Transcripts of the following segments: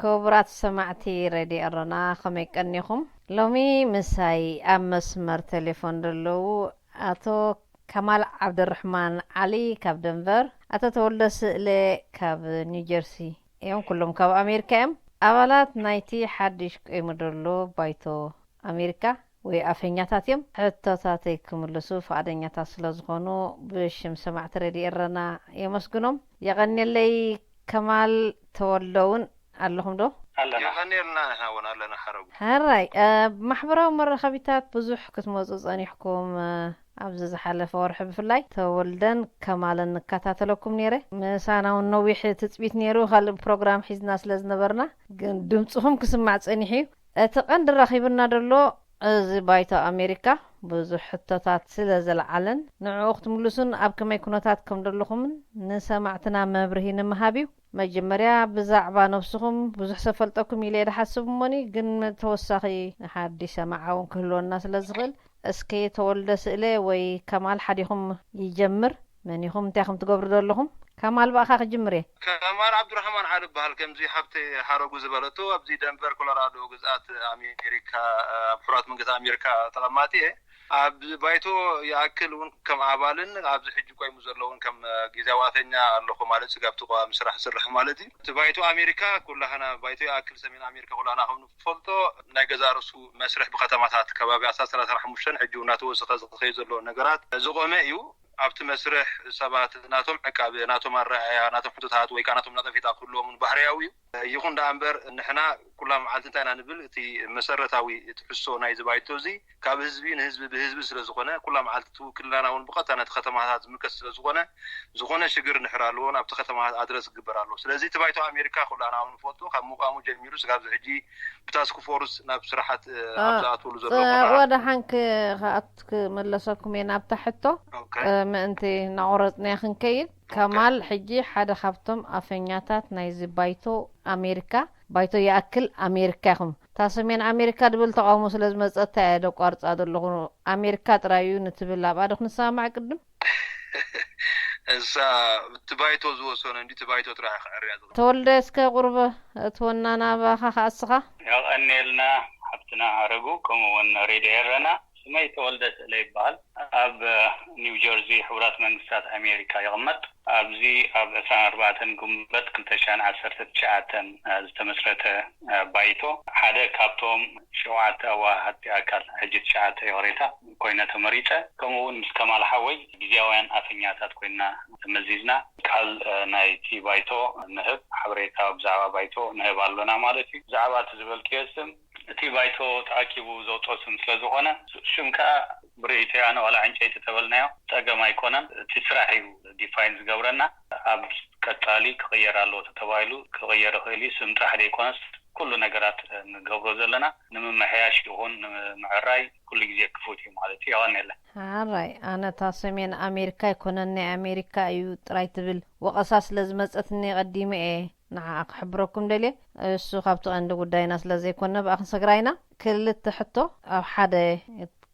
كبرات سمعتي ردي أرنا خميك أنيكم لومي مساي أمسمر تليفون دلو أتو كمال عبد الرحمن علي كاب دنفر أتو تولد سئلة كاب نيوجيرسي يوم كلهم كاب أمريكا أولاد نايتي حدش يمدلو بايتو أمريكا وأفنياتات يوم حتى كملسو فعدنياتات سلازغونو بشم سمعت ردي أرنا يمسكنهم يغني لي كمال تولون اللهم دو يغني لنا هون لنا حرب هراي محبرة مرة خبيتات بزح كتموزز أن يحكم أبزز حلف ورحب في الله تولدن كمال النكاتات لكم نيره مسانا ونويح تتبيت نيرو خال بروغرام حيز ناس لازنبرنا دمتهم كسمعت أنيحيو تقند الرخيبنا دلو زي بايتا أمريكا بزح حتتات سلازل علن نوع أخت ملسون أب كما يكونتات كم دلوخم نسمعتنا مبرهين مهابيو مجمريا بزعبا نفسهم بزح سفلتكم إلي رحسب موني قن توساقي حد سمعون كلو الناس لزغل اسكي تولد سئلة وي كمال حديهم يجمر منيهم تاخم تقبر دولهم كمال بأخاق جمري كمال عبد الرحمن عارف بهالكمزي حبتي حارقو زبالتو أبزي دنفر كولورادو جزءات أمريكا فرات من جزء أمريكا طلماتي بايتو يأكلون كم عبالن أبز حج كوي مزرلون كم جزواتنا اللي خو مالت سقابتو مسرح سرح مالتي بايتو أمريكا كلها أنا بايتو يأكل سمين أمريكا كلها أنا هم فلتو نجزارسو مسرح بختماتات كباب أساس ثلاثة رحموشن حجوناتو سخيزلو نجارات زقوميو أبت مسرح سبات ناتهم عقاب ناتهم الرأي ناتهم حدثات ويكاناتهم نظفيتا كلهم بحرياوي يكون دامبر نحنا كلهم عالتنا نبل تي مسرتاوي تحسو نايز بايتوزي كاب حزبين حزب بحزب سلازغونه كلهم عالتو كلنا ون بقطنا ختمات مكس سلازغونه شجر نحرالون ابت ختمات ادرس غبرالو سلازي تبايتو امريكا كلنا ون فوتو كم مقامو جميلو سغاب حجي بتاسكو فورس ناب سرحات ابزات ولو زلو ودا حنك خاتك ملسكم يناب تحتو ما انت نعرضنا خنكيد كمال حجي حدا خفتم أفنياتات نايز بايتو أمريكا بايتو يأكل أمريكاهم تاسمين أمريكا دبل تقامو سلازم أتعيدو قارت أدلغنو أمريكا ترايو نتبل لابادخ نسامع قدم تبايتو زوسون عندي تبايتو تراخ الرياض تولد اسكا قربة تونانا باخا خاصخا يغني لنا حبتنا عرقو كمون ريديرنا سمي تولدت ليبال أب نيوجيرسي حورات منقسات أمريكا يغمت أبزي أب سنة 4 قنبت كنتشان 10 تشعاتن استمسرت بايتو حدا كابتوم شوعات وحتى أكل حجت شعات يوريتا كوينة مريتا كمون مسكمال حوي جزيوان أفنياتات كوينة مزيزنا كال نايتي بايتو نهب حبريتا بزعبا بايتو نهب اللونا مالتي زعبات زبال كيسم تي بايتو تأكيبو زوتو سمسلزوهنا شمكا بريتي أنا ولا عنشيت تبلنايو تاقا ما يكونن تسرحي ديفاينز قورنا أب كتالي كغيرالو تتبايلو كغير خيلي سمتح ديكونس كل نقرات نقوغو زلنا نممحياش يهون معراي كل جزية كفوتي مالتي يغني له هاراي أنا تاسمين أمريكا يكونني أمريكا أيو ترايتبل وقصاص لازمتني قديمي إيه نعاق حبركم دلي السو خابتو عندو قدايناس لازي كنا بأخن سقراينا كل التحطو أو حدا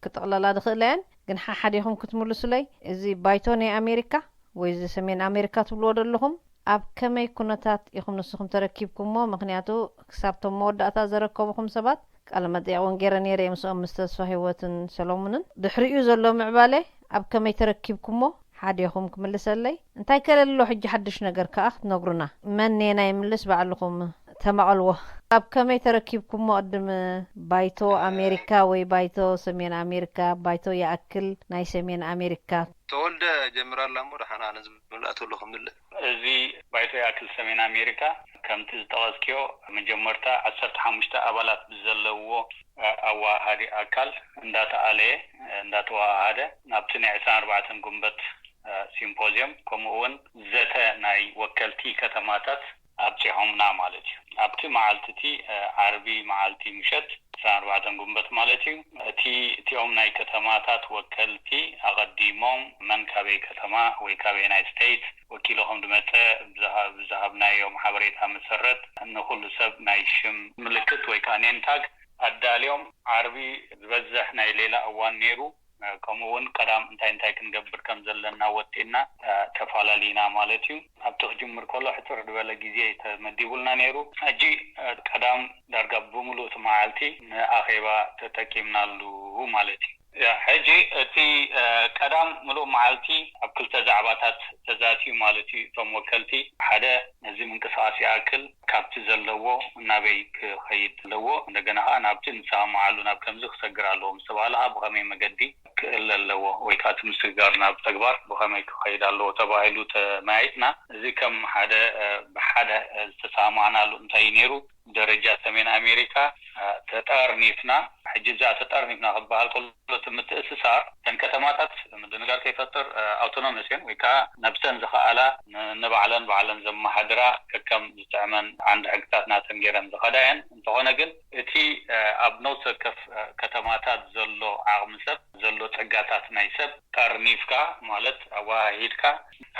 كتقللا دخلين جن حديهم كتملسوا لي إذا بايتوني أمريكا وإذا سمين أمريكا تبلود لهم أب كما يكونتات يخم نسخم تركيبكم مو مغنياتو كسابتو مودة أتازركوبكم سبات قال ما ديعون غيراني ريمسو مستشفى هيوتن سلومنن دحريو زلو معبالي أب كما يتركيبكم مو حديهم كملسلي انتي كللو حج حدش نجر كأخت نقرنا منينا يملس بعلكم تمعلوه أب كم يتركيبكم مقدم بايتو أمريكا وبايتو سمين أمريكا بايتو يأكل ناي سمين أمريكا تولد جمرال لامور حنا نزم ملأتو لهم دل زي بايتو يأكل سمين أمريكا كم تزدوازكيو من جمرتا 15 أبالات بزلوو أو هذه أكل ندات عليه ندات وهذا نبتني 4 قنبت سيمبوزيوم كمون زتا ناي وكلتي كتماتات أبتهم نامالتي أبتي معلتي عربي معلتي مشت 4 قنبت مالتي تي ناي كتماتات وكلتي أقدمهم من كابي كتما وكابي ناي ستيت وكيلهم دمتا بذهبنا يوم حبريتها مسرت أنه كل سب نايشم ملكت ويكانين تاج الداليوم عربي بزح ناي ليلة أوان نيرو كمون قدام انتاي كنقبر كم زلنا وطينا تفالالينا مالتي ابتخ جمر كله حتر دبل غيزي تمديولنا نيرو اجي قدام درغ بملو تمعالتي اخيبا تتكيمنالو مالتي حجي تي قدام ملو معالتي ابكل تزعباتات تزاتي مالتي فموكلتي حدا نزي منقساسي اكل كابت زلوو نابيك خيد لو እንደገና ናብት እንሳማሉ ናብ ከምዝ ክሰግራለዎም ሰባላha በኸመይ መገዲ ክለለዎ ወይ ካት ምስጋር ናብ ተግባር በኸመይ ክኸይዳለዎ ተባይሉ ተማይጥና እዚ ከም ሓደ በሓደ ተሳማናሉ እንታይ ነይሩ ደረጃ ሰሜን አሜሪካ ተጣርኒፍና حجزا ተጣርኒፍና ከባል ቆሎት ምትእስሳር ከተማታት ምድንጋር ከይፈጥር አውቶኖሚስን ወይ ካ ነብሰን ዝኻአላ ነባዕለን ዘማሐድራ ከከም ዝተዕመን አንድ ዕግታትና ተንገረን ዝኸዳየን እንተሆነ ግን እቲ ኣብ ነውሰከፍ ከተማታት ዘሎ ዓቕምሰብ ዘሎ ጸጋታት ናይ ሰብ ጠርኒፍካ ማለት አዋሂድካ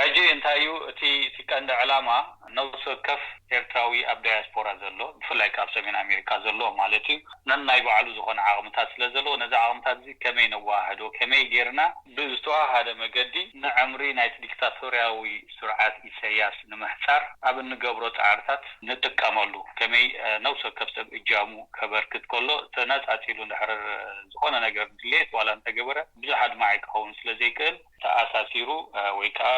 ሕጂ እንታዩ እቲ ቀንዲ ዕላማ ነውሰከፍ ኤርትራዊ ኣብ ዲያስፖራ ዘሎ ብፍላይ ካብ ሰሜን አሜሪካ ዘሎ ማለት እዩ ነናይ ባዕሉ ዝኾነ ዓቕምታት ስለዘሎ ነዛ ዓቕምታት እዚ ከመይ ነዋህዶ ከመይ ጌርና ብዝተዋሃደ መገዲ ንዕምሪ ናይ ዲክታቶሪያዊ ስርዓት ኢሳያስ ንምሕጻር ኣብ እንገብሮ ጻዕርታት ንጥቀመሉ ከመይ ነውሰከፍ ሰብ እጃሙ ከበርክት ከሎ ተነጻጺሉ ንሕረር ዝኾነ ነገር ድሌት ዋላ እንተገበረ ብዙሓት ማይ ክኸውን ስለዘይክእል ተኣሳሲሩ ወይ ከዓ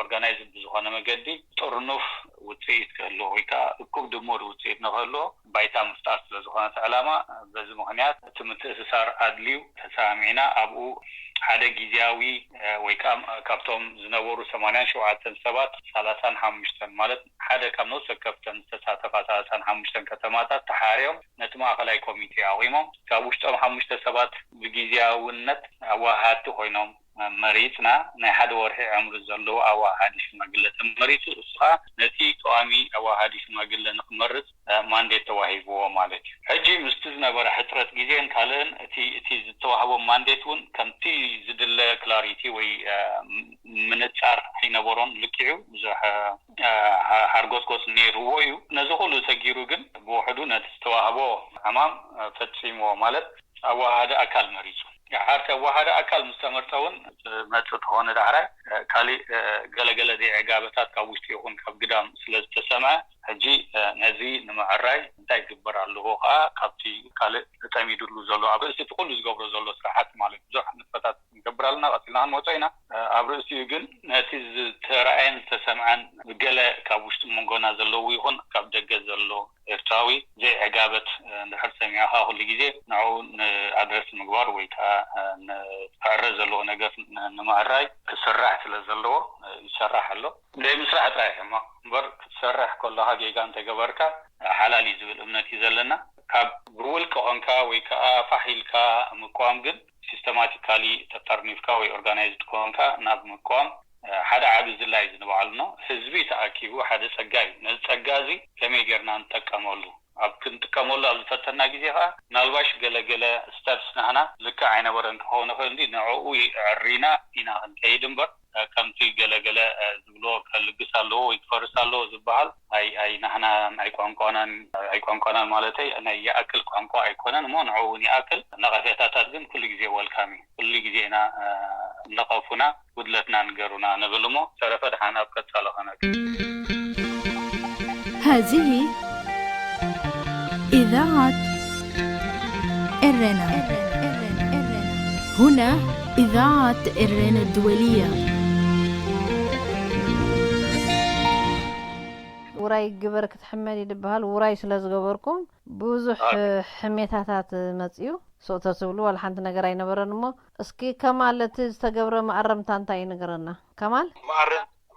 ኦርጋናይዝድ ዝኾነ መገዲ ጦርኖፍ ውጽኢት ከሎ ወይ ከዓ እኩብ ድሞር ውጽኢት ነኸሎ ባይታ ምፍጣር ስለዝኾነ ዕላማ በዚ ምኽንያት ትምትእስሳር ኣድልዩ ተሳሚዕና ኣብኡ ሓደ ጊዜያዊ ወይ ከዓ ካብቶም ዝነበሩ 87 ሰባት 35 ማለት ሓደ ካብ ነው ሰከፍተን ተሳተፋ 35 ከተማታት ተሓሪዮም ነቲ ማእከላይ ኮሚቴ ኣቆይሞም ካብ ውሽጦም 5 ሰባት ብጊዜያውነት ኣዋሃድቲ ኮይኖም መሪጽና ናይ ሓደ ወርሒ ዕምሩ ዘለዎ ኣዋሃዲ ሽማግለ ተመሪጹ እስኻ ነቲ ቋሚ ኣዋሃዲ ሽማግለ ንኽመርጽ ማንዴት ተዋሂብዎ ማለት እዩ ሕጂ ምስቲ ዝነበረ ሕጽረት ግዜን ካልእን እቲ ዝተዋህቦ ማንዴቱን ከምቲ ዝድለ ክላሪቲ ወይ ምንጻር ኣይነበሮን ልክዑ ብዙሕ ሃርጎስጎስ ነይርዎ እዩ ነዚ ሁሉ ሰጊሩ ግን ብውሕዱ ነቲ ዝተዋህቦ ዕማም ፈጺሞ ማለት ኣዋሃዲ ኣካል መሪጹ حتى واحد أكل مستمرتون ما تهون دعرة كالي جل ذي عجابات كوشتي يكون كقدام سلسلة تسمع هجي نزي نمع الرأي نتاج برا اللغة كابتي كالي تامي دلو زلوا عبرس تقول زجبر زلوا صراحة مالك زح نفتات جبر لنا قتلنا موتينا عبرس يجن نتيز ترأين تسمعن جل كوشت مونغنا زلوا يكون كبدج زلوا إرتاوي زي عجابات نحر سميعها كل جزء نعون أدرس مقبار ويكا نعرض له نجار نمع الرأي كسرح لزلوا يسرح له ليه مسرح رأيه ما بر سرح كلها جيجان تجبركا حلالي زبل أمنتي زلنا كبرول كونكا ويكا فحيلكا مقام جد systematically تطرنيفكا ويorganized كونكا ناب مقام حدا عاجز الله يزنبعلنا حزبي تأكيبو حدا سجاي نسجازي كم يجرنا نتكملو أبكن تكملو الفترة جزيها نالواش جل steps نحنا لك عنا ورن هون خندي نعوي عرينا هنا كيدنبر كم في جل زبلو كالجسالو يكفرسالو زبال أي نحنا أيقون كونان مالتي أنا يأكل كونكو أيقونان ما نعوني أكل نغفتات تدين كل جزء والكامي كل جزءنا نقفنا ودلتنا نجرونا نبلمو سرفت حنا بكتسالخنا هذه إذاعة إرنا هنا إذاعة إرنا الدولية وراي جبر كتحمل يدبهال وراي سلاز جبركم بوزح حميتات مزيو صوت سولو ولا حد نجار أي نبرنمو اسكي كمال تستجبر معرم تانتاي نجارنا كمال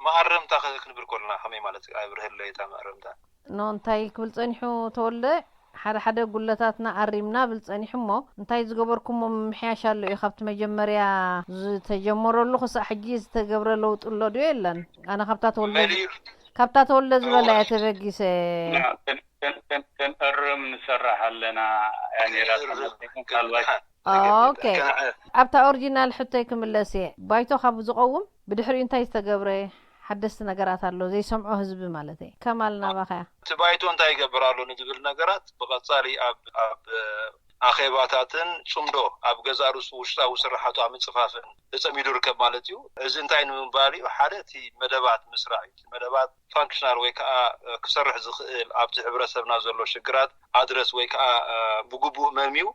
معرم تاخذ كنبر كلنا حمي مالتك عبره اللي تا معرم تا نون تاي كل صنحو تولى حدا قلتاتنا عريمنا بالصنيحمو انتي زغبركم محياشالو يخبت مجمريا تجمروا له خص حجيز تجبر لو طلو دو يلن انا كابتات ولا زبل يتبقيس كان ارم نسرح لنا يعني راسنا اوكي ابتا اوريجينال حتى يكملسي بايتو خاب زقوم بدحري انتي تجبري حدثت نجارات الله زي سمعوا حزب مالتي كمالنا بخير تبايتو انت يجبرالو نزبل نجارات بقصاري اب ኣኼባታትን ጽምዶ ኣብ ገዛሩስ ውሽጣዊ ስራሓቱ ኣምጽፋፍን ተጸሚዱ ርከብ ማለት እዩ እዚ እንታይ ንምባል እዩ ሓደ እቲ መደባት ምስራዕ መደባት ፋንክሽናል ወይ ከዓ ክሰርሕ ዝኽእል ኣብቲ ሕብረተሰብና ዘሎ ሽግራት ኣድረስ ወይ ከዓ ብግቡእ መሚው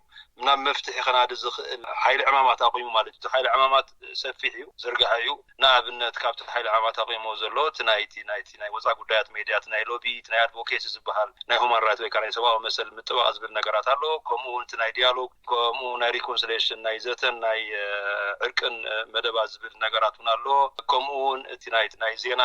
ናብ መፍትሒ ከናዲ ዝኽእል ሓይሊ ዕማማት ኣቂሙ ማለት እዩ ሓይሊ ዕማማት ሰፊሕ እዩ ዝርግሐ እዩ ንኣብነት ካብቲ ሓይሊ ዕማማት ኣቂሙ ዘሎ ናይ ወፃኢ ጉዳያት ሜድያት ናይ ሎቢ ናይ ኣድቮኬሲ ዝበሃል ናይ ሁማን ራይት ወይ ከዓ ናይ ሰብኣዊ መሰል ምጥባቕ ዝብል ነገራት ኣሎ ከምኡ እቲ ናይ ዲያሎግ ከምኡ ናይ ሪኮንሲሌሽን ናይ ዘተን ናይ ዕርቅን መደባት ዝብል ነገራት እውን ኣሎ ከምኡ እቲ ናይ ዜና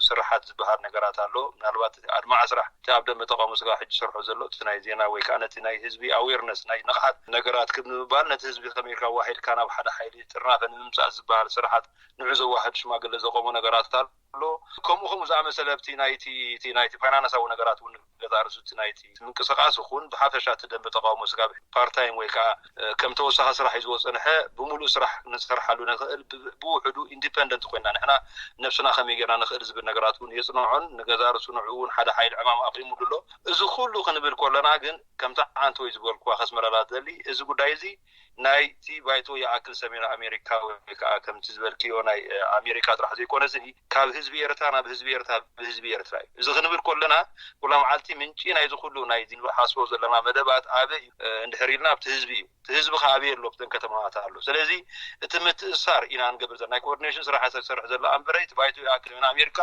ስራሓት ዝበሃል ነገራት ኣሎ ምናልባት ኣድማዕ ስራሕ ኣብ ደመ ተቃውሞ ስጋ ሕጂ ሰርሖ ዘሎ እቲ ናይ ዜና ወይ ከዓ ነቲ ናይ ህዝቢ ኣዌርነስ ናይ ንቕሓት ነገራት ክንብባል ነቲ ህዝቢ ከመይካ ዋሂድካ ናብ ሓደ ሓይሊ ጥርናፈ ንምምፃእ ዝበሃል ስራሓት ንዑ ዘዋህድ ሽማግለ ዘቆሙ ነገራት ኣሎ ከምኡ ዝኣመሰለ ኣብቲ ናይቲ ፋይናንሳዊ ነገራት እውን ገዛርሱ እቲ ናይቲ ምንቅስቃስ ይኹን ብሓፈሻ እቲ ደንበ ተቃውሞ ስጋ ፓርታይም ወይ ከዓ ከም ተወሳኺ ስራሕ ሒዝዎ ዝፀንሐ ብምሉእ ስራሕ ንሰርሓሉ ንኽእል ብውሕዱ ኢንዲፔንደንት ኮይና ንሕና ነብስና ከመይ ጌርና ንኽእል ዝብል ነገራት እውን የፅንዖን ንገዛርሱ ንዑ እውን ሓደ ሓይሊ ዕማም ኣቂሙ ድሎ እዚ ኩሉ ክንብል ከለና ግን ከምታ ሓንቲ ወይ ዝበልኩዋ ከስመረላት ዘሊ እዚ ጉዳይ እዚ ናይቲ ባይቶ የኣክል ሰሜን ኣሜሪካ ወይ ከዓ ከምቲ ዝበልክዮ ናይ ኣሜሪካ ጥራሕ ዘይኮነስ ካብ ህዝቢ ኤርትራ ናብ ህዝቢ ኤርትራ ብህዝቢ ኤርትራ እዩ እዚ ክንብል ከለና ኩላ መዓልቲ ምንጪ ናይ ዝኩሉ ናይ ሓስቦ ዘለና መደባት ኣበይ እንድሕር ኢልና ኣብቲ ህዝቢ እዩ እቲ ህዝቢ ከዓ ኣበይ ኣሎ ብተን ከተማታት ኣሎ ስለዚ እቲ ምትእሳር ኢና ንገብር ዘለና ናይ ኮኦርዲኔሽን ስራሕቲ ዝሰርሕ ዘሎ ኣንበረ እቲ ባይቶ የኣክል ሰሜን ኣሜሪካ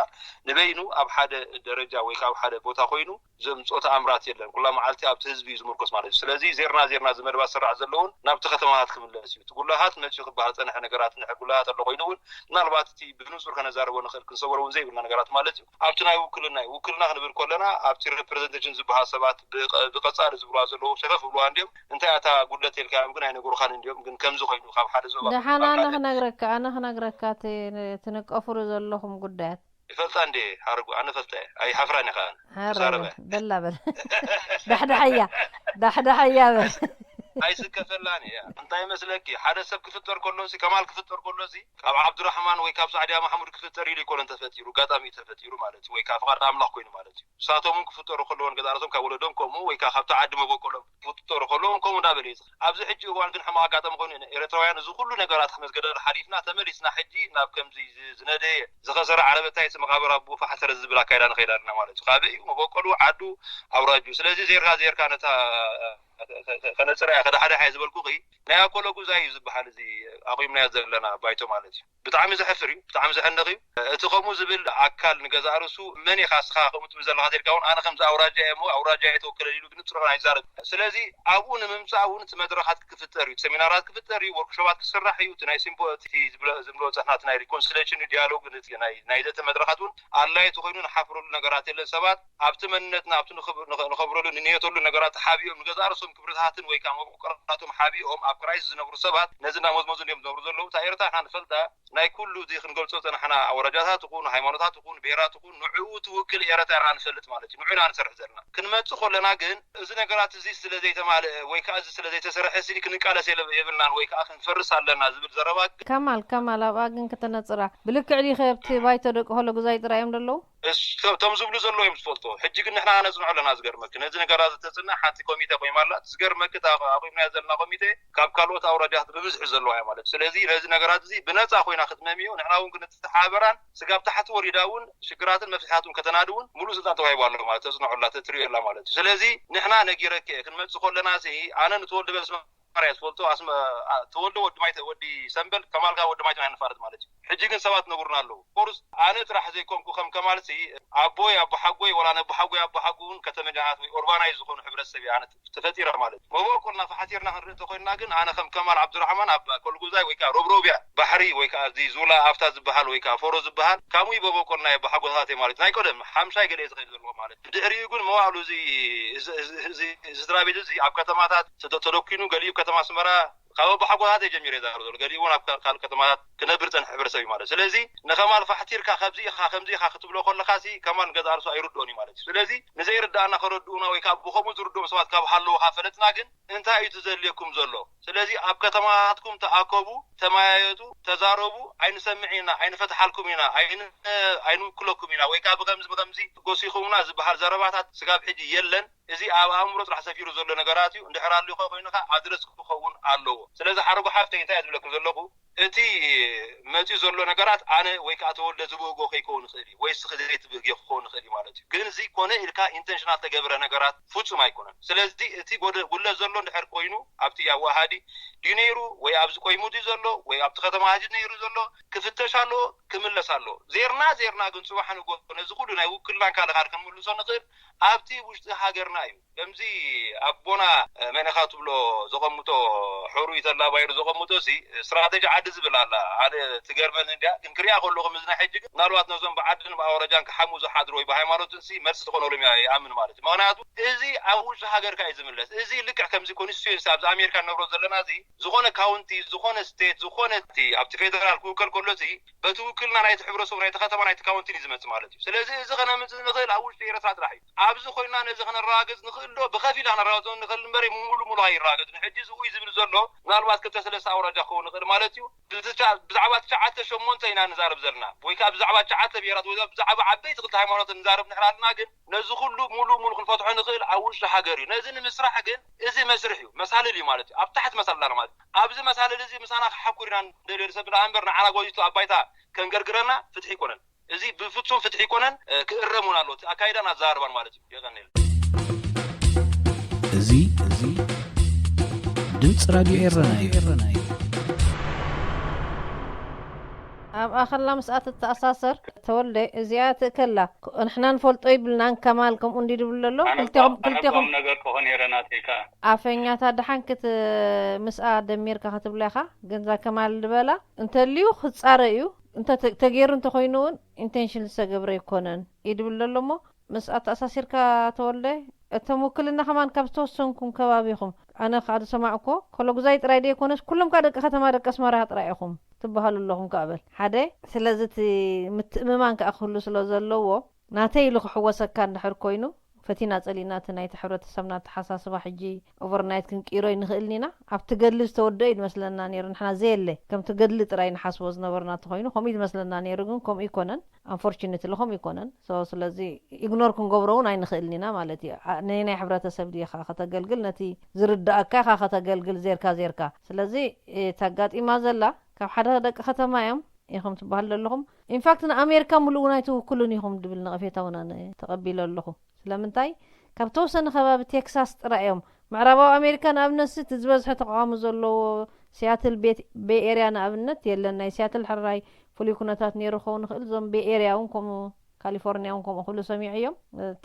ንበይኑ ኣብ ሓደ ደረጃ ወይ ከዓ ኣብ ሓደ ቦታ ኮይኑ ዘምፅኦ ተኣምራት የለን ኩላ መዓልቲ ኣብቲ ህዝቢ እዩ ዝምርኮስ ማለት እዩ ስለዚ ዜርና ዝመደባት ስራሕ ዘለውን ናብቲ ከተማታት ክምለስ እዩ ጉላሃት መፅኡ ክበሃል ፀንሐ ነገራት ጉላሃት ኣሎ ኮይኑ እውን ምናልባት እቲ ብንጹር ከነዛረቦ ንኽእል ክንሰወሮ እውን ዘይብልና ነገራት ማለት እዩ ኣብቲ ናይ ውክልና ክንብል ከለና ኣብቲ ሪፕሬዘንቴሽን ዝበሃል ሰባት ብቐጻሊ ዝብልዋ ዘለዉ ሸፈፍ ብልዋ እንዲኦም እንታይ ኣታ ጉድለት የልካዮም ግን ኣይነግሩኻን እንዲኦም ግን ከምዚ ኮይኑ ካብ ሓደ ዞባ ንሓና ንኽነግረካ ትንቀፍሩ ዘለኹም ጉዳያት ይፈልጣ እንዴ ሓርጉ ኣነ ፈልጠ ኣይ ሓፍራን ኢኻ በላ ዳሕዳሕያ በል ኣይስከፈላን እያ እንታይ መስለኪ ሓደ ሰብ ክፍጠር ከሎሲ ከማል ክፍጠር ከሎሲ ካብ ዓብዱራህማን ወይ ካብ ሳዕድያ ማሕሙድ ክፍጠር ኢሉ ይኮነን ተፈጢሩ ጋጣሚ ተፈጢሩ ማለት እዩ ወይ ካብ ፍቃድ ኣምላኽ ኮይኑ ማለት እዩ ሳቶም ክፍጠሩ ከለውን ገዛርቶም ካብ ወለዶም ከምኡ ወይ ካብቲ ዓዲ መበቆሎም ክፍጠሩ ከለውን ከምኡ እንዳበለ ይጽ ኣብዚ ሕጂ እዋን ግን ሕማቅ ኣጋጣሚ ኮይኑ ኤርትራውያን እዚ ኩሉ ነገራት ከመዝገደል ሓሊፍና ተመሊስና ሕጂ ናብ ከምዚ ዝነደየ ዝኸሰረ ዓረበታይ መቃብር ኣቦ ፋሕተረ ዝብል ኣካይዳ ንኸይዳልና ማለት እዩ ካበይ መበቆሉ ዓዱ ኣውራጁ ስለዚ ዜርካ ነታ ከነፅራያ ከደ ሓደ ሓይ ዝበልኩ ናይ ኣኮሎ ጉዛይ እዩ ዝበሃል እዚ ኣቂምናዮ ዘለና ባይቶ ማለት እዩ ብጣዕሚ ዘሕፍር እዩ ብጣዕሚ ዘሐንቕ እዩ እቲ ከምኡ ዝብል ኣካል ንገዛ ርእሱ መን ኢኻ ስኻ ከምኡ ትብል ዘለካ ዜርካ እውን ኣነ ከምዚ ኣውራጃ እየ ኣውራጃ የተወከለ ኢሉ ግን ፅሩቕ ኣይዛረብ ስለዚ ኣብኡ ንምምፃእ እውን እቲ መድረኻት ክፍጠር እዩ ሴሚናራት ክፍጠር እዩ ወርክሾፓት ክስራሕ እዩ እቲ ናይ ሲምፖቲ ዝብሎ ፀሕናት ናይ ሪኮንሲሌሽን ዲያሎግ ናይ ዘተ መድረኻት እውን ኣድላይቲ ኮይኑ ንሓፍረሉ ነገራት የለን ሰባት ኣብቲ መንነትና ኣብቲ ንኸብረሉ ንንየተሉ ነገራት ሓቢኦም ንገዛ ርእሶም ክብርታትን ወይ ከዓ መቆራራቶም ሓቢኦም ኣብ ክራይስ ዝነብሩ ሰባት ነዚ እናመዝመዙ እዮም ዝነብሩ ዘለዉ እታ ኤርትራ ንሓ ንፈልጣ ናይ ኩሉ እዚ ክንገልፆ ፀናሕና ወረዳታት ይኹኑ ሃይማኖታት ይኹኑ ብሄራት ይኹኑ ንዕኡ ትውክል ኤርትራ ንፈልጥ ማለት እዩ ንዑና ንሰርሕ ዘለና ክንመፅእ ከለና ግን እዚ ነገራት እዚ ስለዘይተማልአ ወይ ከዓ እዚ ስለዘይተሰርሐ ስኒ ክንቃለስ የብልናን ወይ ከዓ ክንፈርስ ኣለና ዝብል ዘረባ ከማል ኣብኣ ግን ከተነፅራ ብልክዕ ዲ ኸብቲ ባይቶ ደቂ ሆሎ ጉዛይ ጥራ እዮም ዘለዉ እቶም ዝብሉ ዘሎ እዮም ዝፈልጦ ሕጂ ግን ንሕና ነፅንዖ ኣለና ዝገርመክ ነዚ ነገራት ዝተፅናሕ ሓንቲ ኮሚቴ ቆይማላ ዝገርመክ ኣቆይምናዮ ዘለና ኮሚቴ ካብ ካልኦት ኣውራጃት ብብዝሒ ዘለዋ እያ ማለት ስለዚ ነዚ ነገራት እዚ ብነፃ ኮይና ክትመምዮ ንሕና እውን ክንተሓበራን ስጋብ ታሕቲ ወሪዳ እውን ሽግራትን መፍትሕያትን ከተናድውን ሙሉእ ስልጣን ተዋሂቡ ኣሎ ማለት ተፅንዖላ ተትሪዮላ ማለት እዩ ስለዚ ንሕና ነጊረክ ክንመፅእ ከለና ኣነ ንትወልደ በስመ ማርያም ትፈልጦ ተወልዶ ወዲ ሰንበል ከማልካ ወዲ ማይት ኣይንፋርድ ማለት እዩ ሕጂ ግን ሰባት ነግሩና ኣለዉ ቁርስ ኣነ ጥራሕ ዘይኮንኩ ከማል ኣቦይ ኣቦሓጎይ ወላ ነቦሓጎይ ኣቦሓጉን ከተመጃናት ወይ ኦርባናይዝ ዝኾኑ ሕብረተሰብ ኣነ ተፈጢረ ማለት እዩ መቦቆልና ፈሓቲርና ክንርኢ ተኮይንና ግን ኣነ ከም ከማል ዓብዱራሕማን ኣብ ኮልጉዛይ ወይ ከዓ ሮብሮብያ ባሕሪ ወይ ከዓ እዚ ዙላ ኣፍታ ዝበሃል ወይ ከዓ ፎሮ ዝበሃል ካሙይ በቦቆልና የቦሓጎታት ማለት ናይ ቀደም ሓምሻይ ገለ ዝኸይድ ዘለዎ ማለት ድሕሪኡ ግን መዋዕሉ እዚ ስድራ ቤት እዚ ኣብ ከተማታት ተደኪኑ ገሊኡ ከተማ ኣስመራ ካብ በሓጎታት የጀሚረ ዛረዶ ገሊውን ኣብ ካል ከተማታት ክነብር ፀንሕ ሕብረተሰብ ማለት ስለዚ ንኸማል ፋሕቲርካ ከምዚ ክትብሎ ከለካሲ ከማን ገዛርሱ ኣይርድኦን ማለት ስለዚ ንዘይርዳእና ከረድኡና ወይ ካብ ብኸምኡ ዝርድኦም ሰባት ካብ ሃለዉ ካፈለጥና ግን እንታይ እዩ ትዘልየኩም ዘሎ ስለዚ ኣብ ከተማታትኩም ተኣከቡ ተማያየጡ ተዛረቡ ኣይንሰምዒና ኣይንፈትሓልኩም ኢና ኣይንውክለኩም ኢና ወይ ካብ ከምዚ ጎሲኹምና ዝበሃል ዘረባታት ስጋብ ሕጂ የለን እዚ ኣብ ኣእምሮ ጥራሕ ሰፊሩ ዘሎ ነገራት እዩ እንድሕራሉ ኮይኑካ ኣድረስ ክኸውን ኣለዎ ስለዚ ሓረጉ ሓፍተይ እንታይ ዝብለኩም ዘለኹ እቲ መፂኡ ዘሎ ነገራት ኣነ ወይ ከዓ ተወልደ ዝብህጎ ከይከውን ይኽእል ወይ ስኽዘይ ትብህግ ክኸውን ይኽእል ማለት እዩ ግን እዚ ኮነ ኢልካ ኢንቴንሽናል ተገብረ ነገራት ፍጹም ኣይኮነን ስለዚ እቲ ጉለ ዘሎ እንድሕር ኮይኑ ኣብቲ ኣዋሃዲ ድዩ ነይሩ ወይ ኣብዚ ቆይሙ ድዩ ዘሎ ወይ ኣብቲ ከተማ ሃጅ ነይሩ ዘሎ ክፍተሽ ኣለዎ ክምለስ ኣለዎ ዜርና ግን ፅባሕ ንጎ ነዚ ኩሉ ናይ ውክልናን ካልኻር ክንምልሶ ንኽእል ኣብቲ ውሽጢ ሃገርና እዩ ከምዚ ኣቦና መንኻ ትብሎ ዘቐምጦ ሕሩ ይተላባይሩ ዘቐምጦ ሲ ስትራቴጂ ዓዲ ዝብል ኣላ ኣነ ትገርመን እንድያ ግን ክሪኣ ከለኹ ምዝና ሕጂ ግን ምናልባት ነዞም ብዓድን ብኣውረጃን ክሓሙ ዝሓድሮ ወይ ብሃይማኖትን ሲ መልሲ ዝኾነሎም ይኣምን ማለት እዩ ምክንያቱ እዚ ኣብ ውሽጢ ሃገርካ እዩ ዝምለስ እዚ ልክዕ ከምዚ ኮንስቲትዩንሲ ኣብዚ ኣሜሪካ ንነብሮ ዘለና እዚ ዝኾነ ካውንቲ ዝኾነ ስቴት ዝኾነ ኣብቲ ፌደራል ክውከል ከሎ ሲ በቲ ውክልና ናይቲ ሕብረተሰብ ናይቲ ከተማ ናይቲ ካውንቲ እዩ ዝመፅእ ማለት እዩ ስለዚ እዚ ከነምፅእ ንኽእል ኣብ ውሽጢ ኤረትራ ጥራሕ እዩ ኣብዚ ኮይና ነዚ ክነረጋገፅ ንኽእል ዶ ብኸፊል ክነረጋገፅ ንኽእል እምበር ሙሉ ኣይረጋገፅን ሕጂ ዝውይ ዝብል ዘሎ ምናልባት 2-3 ኣውራጃ ክኸውን ንኽእል ማለት እዩ ብዛዕባ 9-8 ኢና ንዛረብ ዘለና ወይ ከዓ ብዛዕባ 9 ብሄራት ወይ ብዛዕባ ዓበይቲ ክልተ ሃይማኖት ንዛረብ ንሕራልና ግን ነዚ ኩሉ ሙሉ ክንፈትሖ ንኽእል ኣብ ውሽጢ ሃገር እዩ ነዚ ንምስራሕ ግን እዚ መስርሕ እዩ መሳልል እዩ ማለት እዩ ኣብ ታሕቲ መሳልልና ማለት ኣብዚ መሳልል እዚ ምሳና ክሓኩር ኢና እንደልየል ሰብና እምበር ንዓና ጎይቱ ኣባይታ ከንገርግረና ፍትሒ ይኮነን እዚ ብፍጹም ፍትሒ ይኮነን ክእረሙን ኣለዎ ኣካይዳን ኣዛርባን ማለት እዩ የቀኒል እዚ ድምፂ ራድዮ ኤረና እዩ ኣብ ኣኸላ መስኣት ተኣሳሰር ተወልደ እዚኣ ትእከላ ንሕና ንፈልጦ ይብልናን ከማል ከምኡ እንዲ ድብል ኣሎ ክልቲኹም ነገር ከሆነ ኤረናቴካ ኣፈኛታ ድሓንክት ምስኣ ደሚርካ ክትብለኻ ገንዛ ከማል ድበላ እንተልዩ ክፃረ እዩ እንተ ተገይሩ እንተኮይኑ እውን ኢንቴንሽን ዝተገብረ ይኮነን ይድብል ኣሎ እሞ መስኣት ተኣሳሲርካ ተወልደ እቶም ውክልና ከማን ካብ ዝተወሰንኩም ከባቢኹም ኣነ ካዓ ሰማዕኮ ኮሎ ጉዛይ ጥራይ ደይኮነስ ኩሎም ካ ደቂ ከተማ ደቂ ኣስመራ ጥራይ ኢኹም ትበሃሉ ኣለኹም ካበል ሓደ ስለዚ እቲ ምትእምማን ከዓ ክህሉ ስለ ዘለዎ ናተይ ኢሉ ክሕወሰካ እንድሕር ኮይኑ ፈቲና ፀሊና እቲ ናይቲ ሕብረተሰብና ተሓሳስባ ሕጂ ኦቨርናይት ክንቂሮ ንኽእል ኢና ኣብ ትገድሊ ዝተወደአ እዩ ዝመስለና ነይሩ ንሕና ዘየለ ከም ትገድሊ ጥራይ ንሓስቦ ዝነበርና ተኮይኑ ከምኡ ዝመስለና ነይሩ ግን ከምኡ ይኮነን አንፎርቹኔትሊ ከምኡ ይኮነን ስለዚ ኢግኖር ክንገብሮ እውን ኣይንኽእል ኢና ማለት እዩ ናይ ሕብረተሰብ ዲኻ ከተገልግል ነቲ ዝርዳእካ ኢኻ ከተገልግል ዜርካ ስለዚ ተጋጢማ ዘላ ካብ ሓደ ደቂ ከተማ እዮም ኢኹም ትበሃል ኣለኹም ኢንፋክት ንኣሜሪካ ሙሉእ ናይቲ ውክሉን ኢኹም ድብል ንቐፌታ እውን ኣነ ተቐቢለ ኣለኹ ስለምንታይ ካብ ተወሰነ ከባቢ ቴክሳስ ጥራይ እዮም ምዕራባዊ ኣሜሪካ ንኣብነት እቲ ዝበዝሐ ተቃዋሚ ዘለዎ ሲያትል ቤይ ኤርያ ንኣብነት የለን ናይ ሲያትል ሕራይ ፍሉይ ኩነታት ነይሩ ክኸውን ይኽእል እዞም ቤይ ኤርያ እውን ከምኡ ካሊፎርኒያ እውን ከምኡ ኩሉ ሰሚዑ እዮም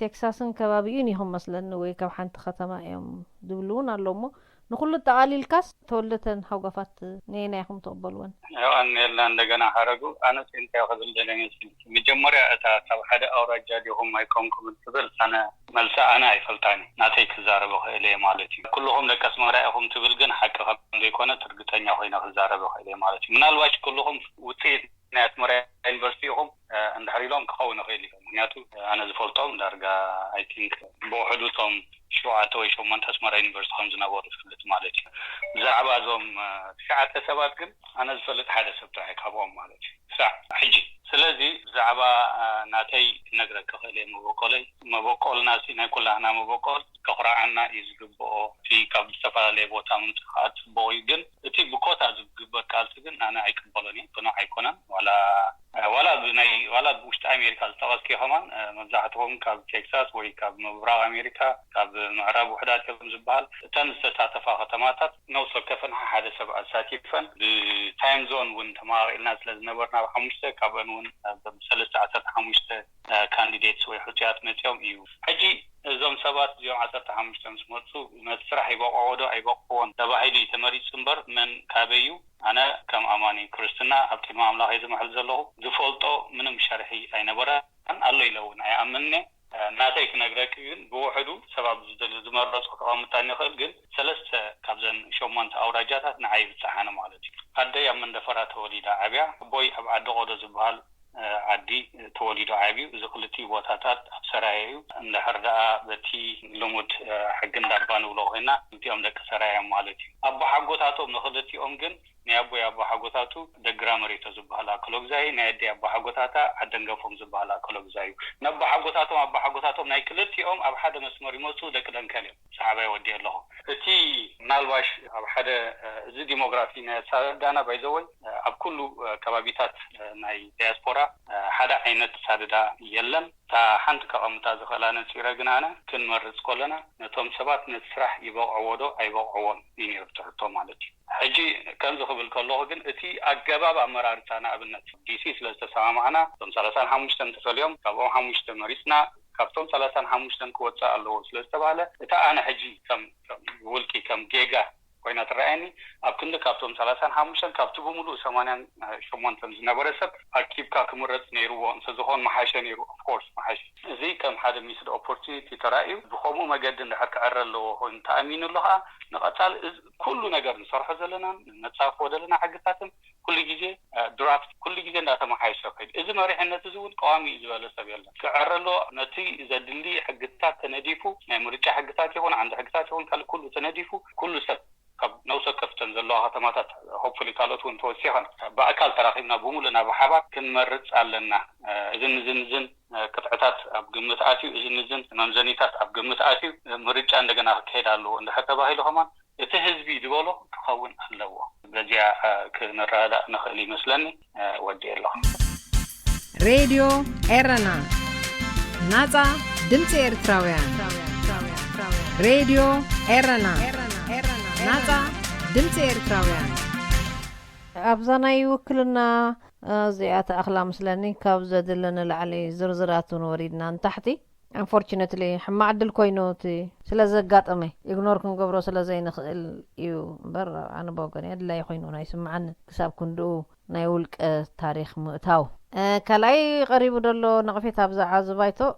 ቴክሳስን ከባቢኡን ኢኹም መስለኒ ወይ ካብ ሓንቲ ከተማ እዮም ድብሉ እውን ኣሎ እሞ ንኩሉ ጠቃሊልካስ ተወልደተን ሓውጋፋት ነይናይኹም ተቕበልዎን ኣነ የላ እንደገና ሓረጉ ኣነስ እንታይ ክብል ደለኝ መጀመርያ እታ ካብ ሓደ ኣውራጃ ዲኹም ኣይኮንኩም ትብል ኣነ መልሳ ኣነ ኣይፈልጣኒ ናተይ ክዛረበ ክእለ ማለት እዩ ኩልኹም ደቂ ኣስመራ ኢኹም ትብል ግን ሓቂ ከም ዘይኮነ እርግጠኛ ኮይነ ክዛረበ ክእለ ማለት እዩ ምናልባሽ ኩልኹም ውፅኢት ናይ ኣስመራ ዩኒቨርሲቲ ኢኹም እንድሕር ኢሎም ክኸውን ይኽእል እዩ ምክንያቱ ኣነ ዝፈልጦም ዳርጋ ኣይ ቲንክ ብውሕዱቶም 7 ወይ 8 ኣስመራ ዩኒቨርሲቲ ከም ዝነበሩ ዝፍለጥ ማለት እዩ ብዛዕባ እዞም 9 ሰባት ግን ኣነ ዝፈልጥ ሓደ ሰብ ጥራይ ካብኦም ማለት እዩ ሳዕ ሕጂ ስለዚ ብዛዕባ ናተይ ክነግረካ ክእለ መበቆልና ናይ ኩላህና መበቆል ከኹራዓና እዩ ዝግብኦ እቲ ካብ ዝተፈላለየ ቦታ ምምፅእ ፅቡቅ እዩ ግን እቲ ብኮታ ዝግበር ቃልሲ ግን ኣነ ኣይቅበሎን እየ ቅኑዕ ኣይኮነን ዋላ ብውሽጢ ኣሜሪካ ዝተቐስኪ ከማን መብዛሕትኦም ካብ ቴክሳስ ወይ ካብ ምብራቅ ኣሜሪካ ካብ ምዕራብ ውሕዳት ከም ዝበሃል እተን ዝተሳተፋ ከተማታት ነውሶ ከፈን ሓደ ሰብ ኣሳቲፈን ብታይም ዞን እውን ተማቒልና ስለዝነበርና ብሓሙሽተ ካብአን እውን ብ315 ካንዲዴትስ ወይ ሕውፅያት መፅኦም እዩ ሕጂ እዞም ሰባት እዚኦም 15 ምስመፁ መስራሕ ይበቕዖዶ ኣይበቕዕዎን ተባሂሉ ተመሪፁ እምበር መን ካበዩ ኣነ ከም ኣማኒ ክርስትና ኣብ ቅድሚ ኣምላኽ ዝመሕል ዘለኹ ዝፈልጦ ምንም ሸርሒ ኣይነበረን ኣሎ ኢለውን ኣይኣምንነ ناتي كنغرك ግን بوحدو سبب زمرص كقامتان يخل ግን ثلاثه كابزن شومانت اورجاتات نعي بصحانه مالتي قد يمن دفرات وليدا عبيا بوي ابعد قود زبال عدي توليدو عابي زقلتي بوتاتات سرايو عند حردا بتي لومود حقن دابانو لوهنا انتيام دك سرايا مالتي ابو حقوتاتو نخلتيوم ግን نيابو يابو حقوتاتو دغرامري تزبحلا كلوغزاي نيدي ابو حقوتاتا عدنغفوم زبحلا كلوغزاي نبو حقوتاتو ابو حقوتاتو ناي كلتيوم اب حدا مسمر يموتو دكدن كلم صحابه يودي الله تي نالواش اب حدا زي ديموغرافي نسادانا بايزوي اب كله كبابيتات ناي دياسبورا حدا عينت ساددا يلم تا حنت كقمتا زخلانا سيرغنانا كنمرص كلنا نتوم سبات نسرح يبقعودو ايبقعون ينيرتو مالتي حجي كان زخبل كله ግን እቲ አገባብ አመራርታና አብነት ዲሲ ስለተሰማማና 35 ተሰልዮም ካብኦ 5 መሪስና ካብቶም 35 ክወጣ አለው ስለተባለ እታ አነ حجي ከም ወልቂ ከም ጌጋ ኮይና ተራእኒ ኣብ ክንደ ካብቶም 35 ካብቱ በሙሉ 88 ዝነበረሰብ አኪብካ ክምረጽ ነይሩዎ እንተዝኾን መሓሸ ነይሩ ኦፍ ኮርስ መሓሸ እዚ ከም ሓደ ሚስድ ኦፖርቹኒቲ ተራእዩ ብኸሙ መገድ እንደሐከረለው ሆን ተአሚኑልሃ نقطال كل ነገር نصرح ዘለና نصافو ወደለና حقታትን كل ጊዜ ድራፍት كل ጊዜ እንዳተማሓይሽ ከይድ እዚ መሪሕነት ዝውን ቋሚ ዝበለ ሰብ የለ ከዓረሎ ነቲ ዘድሊ حقታት ተነዲፉ ናይ ምርጫ حقታት ይሆን አንድ حقታት ይሆን كل ተነዲፉ كل ሰብ ካብ ነውሰ ከፍተን ዘለዋ ከተማታት ሆፕፉሊ ካልኦት ተወሲኸን በአካል ተራኺብና በሙሉና በሓባር ክንመርጽ ኣለና እዝን ቅጥዕታት ኣብ ግምት ኣትዩ እዝን መምዘኒታት ኣብ ግምት ኣትዩ ምርጫ እንደገና ከሄዳሉ እንደተባሂሉ ኸማን እቲ ህዝቢ ድበሎ ክኸውን ኣለዎ በዚያ ክንራዳ ንኽእል ይመስለኒ ወዲየ ኣለኹ ሬድዮ ኤረና ናጻ ድምፂ ኤርትራውያን ሬድዮ ኤረና ናጻ ድምፂ ኤርትራውያን ኣብዛናይ ውክልና زيات أخلا مسلني كاب زدلنا العلي زرزراتون وريدنا تحتي unfortunately حما عدل كوينوتي سلازا قاطمي يغنوركم قبرو سلازا ينخل يو برا أنا بوغاني هاد لا يخوينونا يسمعنا كساب كندو نايولك تاريخ مؤتاو كالاي قريب دلو نقفي تابزا عازبايتو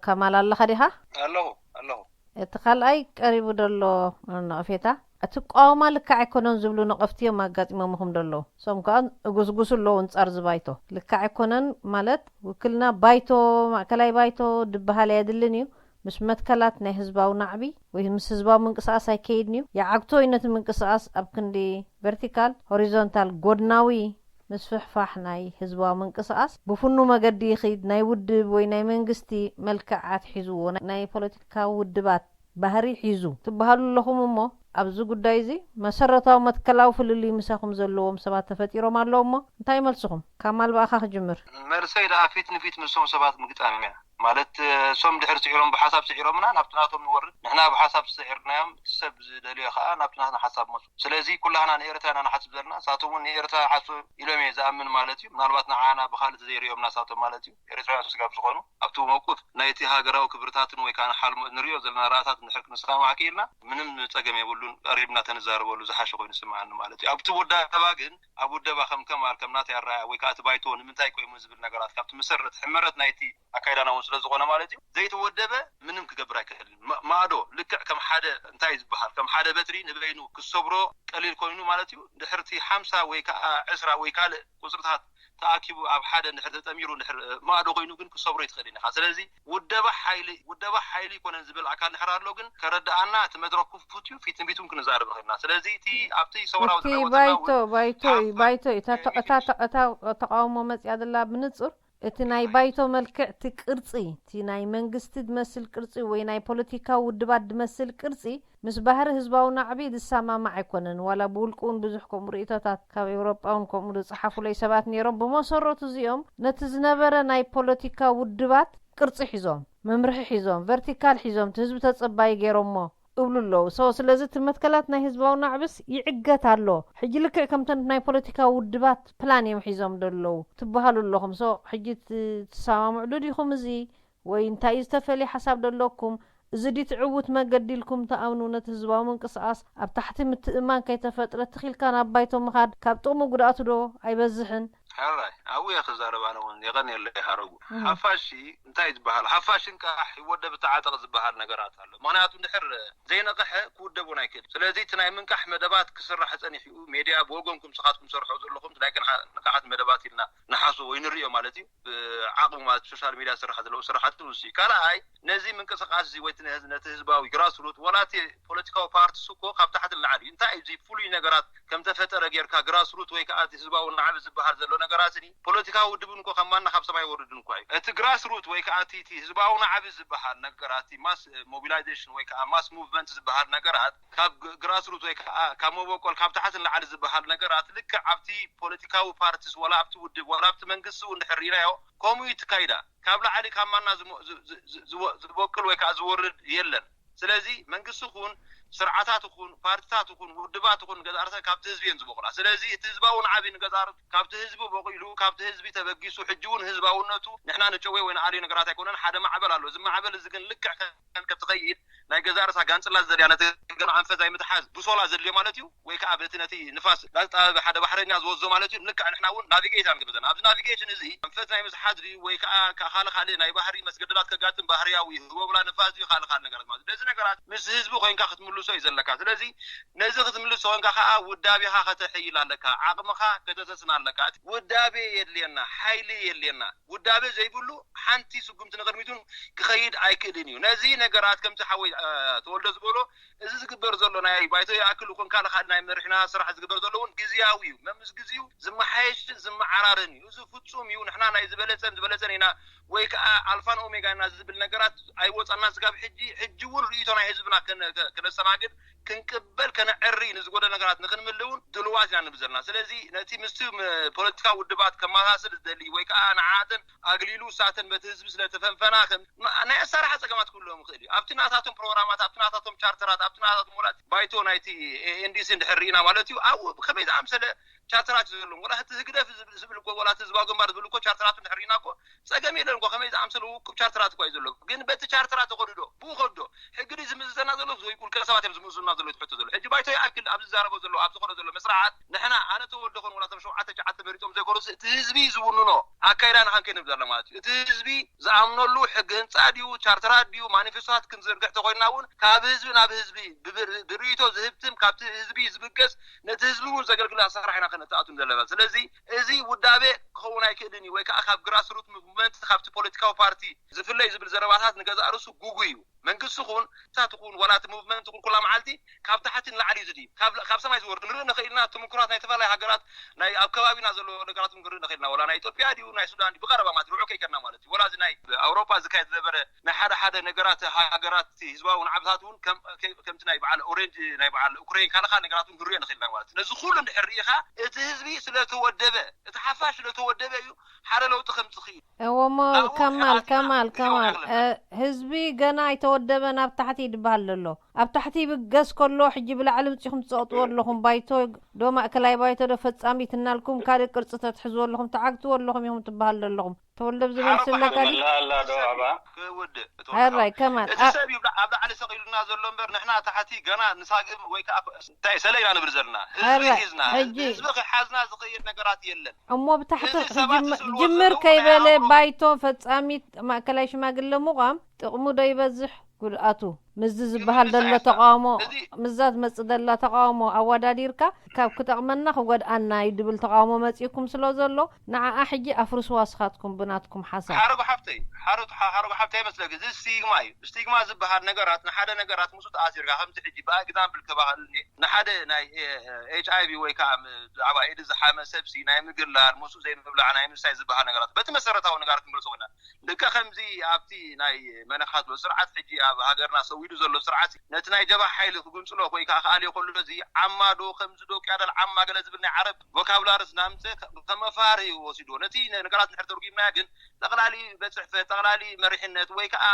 كمال الله خديها الله تخالاي قريب دلو نقفيتا أتقاوم لك عكونن زبلو نقفتي ما قاتم مهم دلو سوم كان غوسغوس لو انصار زبايتو لك عكونن مالت وكلنا بايتو معكلاي بايتو دبها لا يدلنيو مش متكلات نه حزباو نعبي وهي مس حزباو منقساس هيكيدنيو يا عقتو ينت منقساس ابكندي فيرتيكال هوريزونتال غودناوي مسفحفاح ناي حزباو منقساس بفنو مغدي خيد ناي ود وي ناي منغستي ملكعات حزو ناي بوليتيكا ودبات ባህሪ ሒዙ ትበሃሉ ለኹም እሞ ኣብዚ ጉዳይ እዚ መሰረታዊ መትከላው ፍልሊ ምሳኹም ዘለዎም ሰባት ተፈጢሮም ኣለውሞ እንታይ መልስኹም ካማል ባኻ ክጅምር መርሰይ ዳፊት ንፊት ምሶም ሰባት ምግጣምያ ማለት ሶም ድሕር ጽዒሮም በሐሳብ ጽዒሮምና ናብትናቶም ንወርድ ንሕና በሐሳብ ጽዒርናዮም ሰብ ዝደልዮ ኸኣ ናብትናትና ሐሳብ መሱ ስለዚ ኩላህና ንኤርትራና ናሓስብ ዘለና ሳቶም ንኤርትራ ሓስብ ኢሎም ዝኣምን ማለት እዩ ምናልባት ንዓና ብኻልእ ዘይርዮምና ሳቶም ማለት እዩ ኤርትራውያን ስጋብ ዝኾኑ ኣብቲ መውቁፍ ናይቲ ሃገራዊ ክብርታትን ወይ ከዓ ሓልሙ ንሪዮ ዘለና ራእታት ንሕርቅ ንስኻማ ኣኪልና ምንም ፀገም የብሉን ቀሪብና ተንዛረበሉ ዝሓሸ ኮይኑ ስምዓኒ ማለት እዩ ኣብቲ ወዳባ ግን ኣብ ወዳባ ከም ናት ያራያ ወይ ከዓ ትባይቶ ንምንታይ ቆይሙ ዝብል ነገራት ካብቲ መሰረት ሕመረት ናይቲ ኣካይዳና ስለዝኾነ ማለት እዩ ዘይተወደበ ምንም ክገብር ኣይክእልን ማዶ ልክዕ ከም ሓደ እንታይ ዝበሃል ከም ሓደ በትሪ ንበይኑ ክሰብሮ ቀሊል ኮይኑ ማለት እዩ ድሕርቲ 50 ወይ ከዓ 10 ወይ ካልእ ቁፅርታት ተኣኪቡ ኣብ ሓደ ንድሕር ተጠሚሩ ንድሕር ማዶ ኮይኑ ግን ክሰብሮ ይትኽእል ኢና ስለዚ ውደባ ሓይሊ ኮነን ዝብል ኣካል ንሕር ኣሎ ግን ከረዳኣና እቲ መድረክ ክፉት እዩ ፊት ንፊቱን ክንዛረብ ንኽእልና ስለዚ እቲ ኣብቲ ሰውራዊ ባይቶ እታ ተቃውሞ መፅያ ዘላ ብንጹር እቲ ናይ ባይቶ መልክዕ እቲ ቅርጺ እቲ ናይ መንግስቲ ዝመስል ቅርጺ ወይ ናይ ፖለቲካ ውድባት ዝመስል ቅርጺ ምስ ባህሪ ህዝባዊ ናዕቢ ዝሰማማዕ ኣይኮነን ዋላ ብውልቁን ብዙሕ ከምኡ ርእቶታት ካብ ኤውሮጳውን ከምኡ ዝፀሓፉለይ ሰባት ነይሮም ብመሰረቱ እዚኦም ነቲ ዝነበረ ናይ ፖለቲካ ውድባት ቅርጺ ሒዞም መምርሒ ሒዞም ቨርቲካል ሒዞም እቲ ህዝቢ ተጸባይ ገይሮሞ እብሉሎ ስለዚ ትመትከላት ናይ ህዝባዊ ናዕብስ ይዕገት ኣሎ ሕጂ ልክዕ ከምተን ናይ ፖለቲካ ውድባት ፕላን እዮም ሒዞም ደለው ትበሃሉ ኣለኹም ሕጂ ትሰማምዑ ዲኹም እዚ ወይ እንታይ ዝተፈልየ ሓሳብ ደለኩም እዚ ትዕውት መገዲ ኢልኩም ተኣምኑ ነቲ ህዝባዊ ምንቅስቓስ ኣብ ታሕቲ ምትእማን ከይተፈጥረ ትኺልካ ናብ ባይቶ ምኻድ ካብ ጥቕሚ ጉድኣቱ ዶ ኣይበዝሕን أوي خزارة بانون يغني اللي هرجو حفاشي انتهت بحال حفاشين كح يودب تعاطق زبحال نجارات هلا معناته نحر زي نقح كودبو نايكل سلازي تناي من كح مدبات كسر حسني في ميديا بوقومكم سخاتكم سرحوا لكم لكن نقحت مدبات لنا نحاسوا وينريو مالتي عقب ما السوشيال ميديا سرحت له سرحت وسي كلا هاي نزي من كسقاس زي ويتنا نتهزباوي جراس روت ولا تي بوليتيكال بارت سوكو خاب تحت العالي انتهي زي فولي نجارات كم تفتر غيركا جراس روت ويكا تهزباو نعب زبحال زلو نجاراتني بوليتيكال ودبنكو خماننا خاب سماي وردنكو اي ات جراس روت ويكا تي هزباو نعب زبحال نجاراتي ماس موبيلايزيشن ويكا ماس موفمنت زبحال نجارات كاب جراس روت ويكا كموبقول خاب تحت العالي زبحال نجارات لك عبتي بوليتيكال بارتيز ولا عبتي ودب ولا عبتي منقصو نحرينايو كوميت كايدا كابلا علي كماننا زبوكل ويكا زورد يلن سلازي منقصو خون سرعتات خون بارتات خون ودبات خون غزارته كابت حزبين زبقلا سلازي تزباون عابين غزار كابت حزب بقيلو كابت حزبي تبغيسو حجون حزباونتو نحنا نچوي وين عاري نغرات يكونن حدا معبل الله زما عبل زغن لك كتقيد ናይ ገዛርሳ ጋንጽላ ዘርያነት ግን አንፈዛይ ምትሓዝ ብሶላ ዘድልዮ ማለት እዩ ወይ ከዓ በትነቲ ንፋስ ጋንጻ ሓደ ባሕረኛ ዝወዞ ማለት እዩ ንካ ንሕናውን ናቪጌት አንግብዘና ኣብዚ ናቪጌሽን እዚ አንፈዛይ ምትሓዝ ወይ ከዓ ካኻለ ናይ ባህሪ መስገደላት ከጋጥም ባህሪያዊ ህወብላ ንፋስ እዩ ካለ ነገራት ማለት ደዚ ነገራት ምስ ህዝቢ ኮይንካ ክትምልሶ ይዘለካ ስለዚ ነዚ ክትምልሶ ኮይንካ ከዓ ውዳቤኻ ከተሕይል ኣለካ ዓቅምኻ ከተሰስና ኣለካ ውዳቤ የድልየና ሓይሊ የድልየና ውዳቤ ዘይብሉ ሓንቲ ስጉምቲ ንቅድሚቱን ክኸይድ ኣይክእልን እዩ ነዚ ነገራት ከምቲ ሓወይ ተወልደ ዝበሎ እዚ ዝግበር ዘሎ ናይ ባይቶ ያክል ኮን ካለ ካድ ናይ መርሕና ስራሕ ዝግበር ዘሎውን ግዝያዊ እዩ መምስ ግዝዩ ዝመሓየሽ ዝመዓራርን እዩ እዚ ፍጹም እዩ ንሕና ናይ ዝበለፀን ኢና ወይ ከዓ አልፋን ኦሜጋ እና ዝብል ነገራት አይወጻና ዝጋብ ሕጂውን ሪኢቶ ናይ ህዝብና ከነሰማግድ ክንቅበል ከነዕሪ ንዝጎደ ነገራት ንክንምልውን ድልዋት ኢና ንብዘልና ስለዚ ነቲ ምስቲ ፖለቲካ ውድባት ከማሳስል ዝደሊ ወይ ከዓ ንዓተን አግሊሉ ሳተን በቲ ህዝብ ስለተፈንፈና ናይ አሰራሓ ፀገማት ኩሎም ክእል ኣብቲ ናታቶም ፕሮግራማት ኣብቲ ናታቶም ቻርተራት ኣብቲ ናታቶም ወላት ባይቶ ናይቲ ኤንዲሲ እንድሕሪና ማለት እዩ ኣብ ከመይ ዝኣምሰለ ቻርተራት ዘለዎም ወላ ህት ዝግደፍ ዝብል እኮ ወላ ህዝባው ግንባር ዝብል እኮ ቻርተራት እንድሕሪና እኮ ፀገም የለን እኮ ከመይ ዝኣምሰሉ ቻርተራት እኮ ይዘሎ ግን በቲ ቻርተራት ተቆድዶ ብኸዶ ሕግዲ ዝምዝና ዘሎ ወይ ኩል ከሰባት ዝምዝና ዘሎ ትሕቶ ዘሎ ሕጂ ባይቶ ያክል ኣብ ዝዛረቦ ዘሎ ኣብ ዝኸረ ዘሎ መስራዓት ንሕና ኣነ ተወልደ ኮን ወላ ተምሸውዓተ ጫዓተ መሪጦም ዘይኮርስ እቲ ህዝቢ ዝውንኖ ኣካይዳና ክንከይድ ንብዛለ ማለት እዩ እቲ ህዝቢ ዝኣምነሉ ሕጊ ህንፃ ድዩ ቻርተራት ድዩ ማኒፌስቶታት ክንዝርግሕ ተኮይና እውን ካብ ህዝቢ ናብ ህዝቢ ብርኢቶ ዝህብትም ካብቲ ህዝቢ ዝብገስ ነቲ ህዝቢ እውን ዘገልግል ኣሰራሕና ከነተኣቱ ንዘለና ስለዚ እዚ ውዳቤ ክኸውን ኣይክእልን እዩ ወይ ከዓ ካብ ግራስሩት ሙቭመንት ካብቲ ፖለቲካዊ ፓርቲ ዝፍለይ ዝብል ዘረባታት ንገዛእ ርእሱ ጉጉ እዩ መንግስቲ ኹን ታትኹን ወላት ሙቭመንት ኹን ኩላ መዓልቲ ካብ ታሕቲ ንላዕሊ ዝዲ ካብ ሰማይ ዝወርድ ንርኢ ንኽእልና ትምኩራት ናይ ተፈላለዩ ሃገራት ናይ ኣብ ከባቢና ዘሎ ነገራት ንርኢ ንኽእልና ወላ ናይ ኢትዮጵያ ድዩ ናይ ሱዳን ድዩ ብቀረባ ማለት ርዑ ከይከድና ማለት እዩ ወላ እዚ ናይ ኣውሮፓ ዝካየድ ዝነበረ ናይ ሓደ ነገራት ሃገራት ህዝባዊ ንዓብታት እውን ከምቲ ናይ በዓል ኦሬንጅ ናይ በዓል ኡክሬን ካልካ ነገራት ንርኢ ንኽእልና ማለት እዩ ነዚ ኩሉ እንድሕር ሪኢኻ እቲ ህዝቢ ስለተወደበ እቲ ሓፋሽ ስለተወደበ እዩ ሓደ ለውጢ ከምፅእ ክኢል እወሞ ከማል ህዝቢ ገና ኣይተወደበ ናብ ታሕቲ ይድበሃል ዘሎ ኣብ ታሕቲ ይብገስ ከሎ ሕጂ ብላዕሊ ምፅኹም ትፀቕጥዎ ኣለኹም ባይቶ ዶ ማእከላይ ባይቶ ዶ ፈጻሚት እናልኩም ካልእ ቅርፂ ተትሕዝዎ ኣለኹም ተዓግትዎ ኣለኹም ኢኹም ትበሃል ኣለኹም ተወልደ ብዝመልስ ለካዲ ሃራይ ከማል ሰብ ይብላ ኣብ ላዕሊ ሰቂሉና ዘሎ እምበር ንሕና ታሕቲ ገና ንሳግም ወይ ከዓ እንታይ ሰለይና ንብል ዘለና ህዝቢ ህዝቢ ክሓዝና ዝኽእል ነገራት የለን እሞ ብታሕቲ ጅምር ከይበለ ባይቶ ፈጻሚት ማእከላይ ሽማግለ ምቋም ጥቕሙ ዶ ይበዝሕ ጉድኣቱ ምዝ ዝበሃል ዘሎ ተቃውሞ ምዛት መጽ ደላ ተቃውሞ ኣወዳዲርካ ካብ ክጠቕመና ክጎድኣና ይድብል ተቃውሞ መጽኢኩም ስለ ዘሎ ንዓኣ ሕጂ ኣፍርስዋ ስኻትኩም ብናትኩም ሓሳብ ሓረጉ ሓብተይ መስለክ እዚ ስቲግማ ዝበሃል ነገራት ንሓደ ነገራት ምስ ተኣሲርካ ከምቲ ሕጂ ብኤግዛምፕል ከባህልኒ ንሓደ ናይ ኤችአይቪ ወይ ከዓ ብዛዕባ ኤድስ ዝሓመ ሰብሲ ናይ ምግላል ምስ ዘይምብላዕ ናይ ምሳይ ዝበሃል ነገራት በቲ መሰረታዊ ነገር ክንገልጾ ኮይና ልካ ከምዚ ኣብቲ ናይ መነኻት ስርዓት ሕጂ ኣብ ሃገርና ሰዊዱ ዘሎ ስርዓት ነቲ ናይ ጀባ ሓይሊ ክጉንጽሎ ወይ ከዓ ካልእ ኮሎ እዚ ዓማዶ ከምዚ ዶ ቅያደል ዓማ ገለ ዝብል ናይ ዓረብ ቮካብላሪስ ናምፀ ከመፋሪ ወሲዶ ነቲ ነገራት ንሕር ተርጉምና ግን ጠቕላሊ በጽሕፈት ጠቕላሊ መሪሕነት ወይ ከዓ